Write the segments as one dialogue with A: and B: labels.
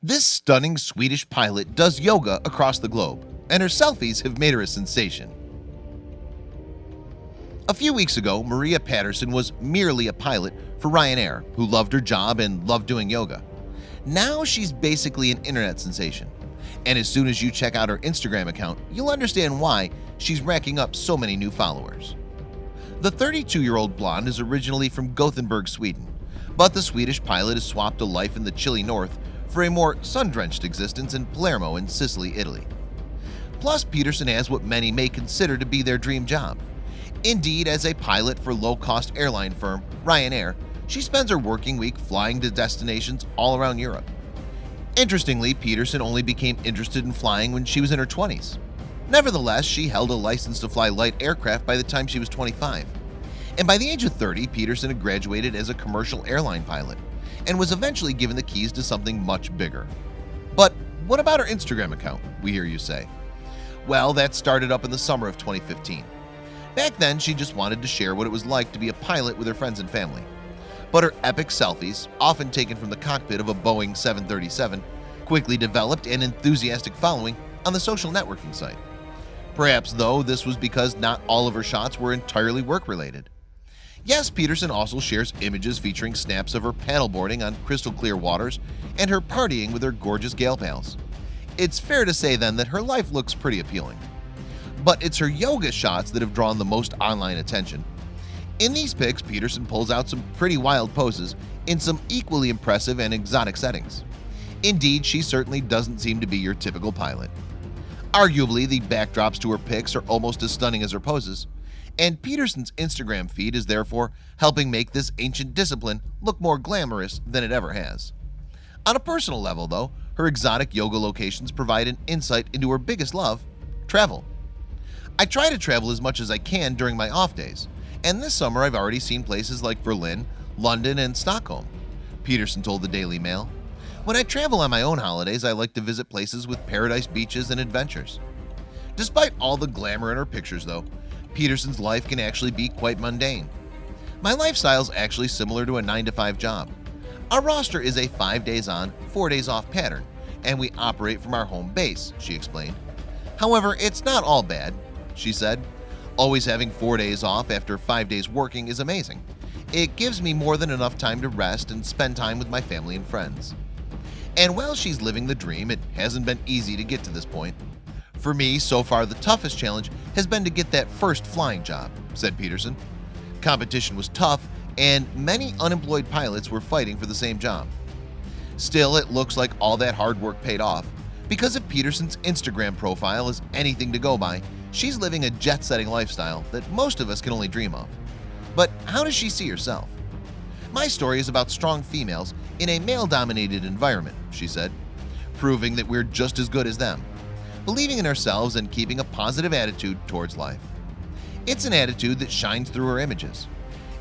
A: This stunning Swedish pilot does yoga across the globe, and her selfies have made her a sensation. A few weeks ago, Maria Pettersson was merely a pilot for Ryanair who loved her job and loved doing yoga. Now she's basically an internet sensation, and as soon as you check out her Instagram account, you'll understand why she's racking up so many new followers. The 32-year-old blonde is originally from Gothenburg, Sweden, but the Swedish pilot has swapped a life in the chilly north for a more sun-drenched existence in Palermo in Sicily, Italy. Plus, Pettersson has what many may consider to be their dream job. Indeed, as a pilot for low-cost airline firm Ryanair, she spends her working week flying to destinations all around Europe. Interestingly, Pettersson only became interested in flying when she was in her 20s. Nevertheless, she held a license to fly light aircraft by the time she was 25. And by the age of 30, Pettersson had graduated as a commercial airline pilot and was eventually given the keys to something much bigger. But what about her Instagram account, we hear you say? Well, that started up in the summer of 2015. Back then, she just wanted to share what it was like to be a pilot with her friends and family. But her epic selfies, often taken from the cockpit of a Boeing 737, quickly developed an enthusiastic following on the social networking site. Perhaps, though, this was because not all of her shots were entirely work-related. Yes, Pettersson also shares images featuring snaps of her paddleboarding on crystal-clear waters and her partying with her gorgeous gal pals. It's fair to say then that her life looks pretty appealing. But it's her yoga shots that have drawn the most online attention. In these pics, Pettersson pulls out some pretty wild poses in some equally impressive and exotic settings. Indeed, she certainly doesn't seem to be your typical pilot. Arguably, the backdrops to her pics are almost as stunning as her poses, and Pettersson's Instagram feed is therefore helping make this ancient discipline look more glamorous than it ever has. On a personal level, though, her exotic yoga locations provide an insight into her biggest love: travel. I try to travel as much as I can during my off days, and this summer I've already seen places like Berlin, London, and Stockholm, Pettersson told the Daily Mail. When I travel on my own holidays, I like to visit places with paradise beaches and adventures. Despite all the glamour in her pictures, though, Pettersson's life can actually be quite mundane. My lifestyle is actually similar to a 9-to-5 job. Our roster is a 5 days on, 4 days off pattern, and we operate from our home base, she explained. However, it's not all bad, she said. Always having 4 days off after 5 days working is amazing. It gives me more than enough time to rest and spend time with my family and friends. And while she's living the dream, it hasn't been easy to get to this point. For me, so far the toughest challenge has been to get that first flying job, said Pettersson. Competition was tough, and many unemployed pilots were fighting for the same job. Still, it looks like all that hard work paid off. Because if Pettersson's Instagram profile is anything to go by, she's living a jet-setting lifestyle that most of us can only dream of. But how does she see herself? My story is about strong females in a male-dominated environment, she said, proving that we're just as good as them, believing in ourselves and keeping a positive attitude towards life. It's an attitude that shines through her images.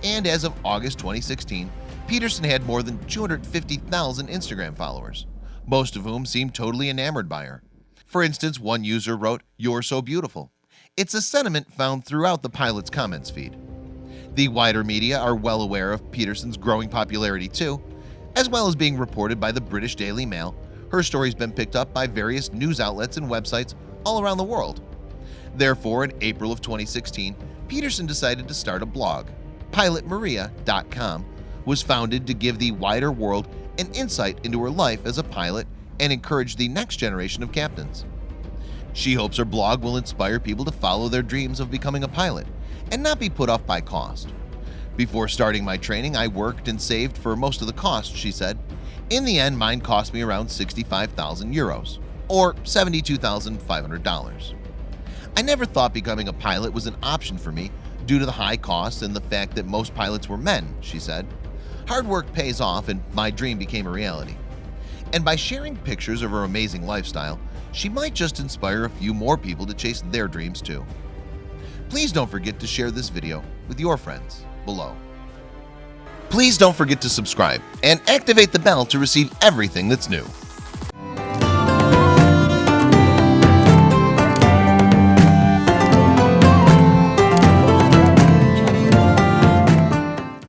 A: And as of August 2016, Pettersson had more than 250,000 Instagram followers, most of whom seemed totally enamored by her. For instance, one user wrote, "You're so beautiful." It's a sentiment found throughout the pilot's comments feed. The wider media are well aware of Pettersson's growing popularity too. As well as being reported by the British Daily Mail, her story's been picked up by various news outlets and websites all around the world. Therefore, in April of 2016, Pettersson decided to start a blog. PilotMaria.com was founded to give the wider world an insight into her life as a pilot and encourage the next generation of captains. She hopes her blog will inspire people to follow their dreams of becoming a pilot and not be put off by cost. Before starting my training, I worked and saved for most of the cost, she said. In the end, mine cost me around 65,000 euros, or $72,500. I never thought becoming a pilot was an option for me due to the high costs and the fact that most pilots were men, she said. Hard work pays off, and my dream became a reality. And by sharing pictures of her amazing lifestyle, she might just inspire a few more people to chase their dreams too. Please don't forget to share this video with your friends below. Please don't forget to subscribe and activate the bell to receive everything that's new.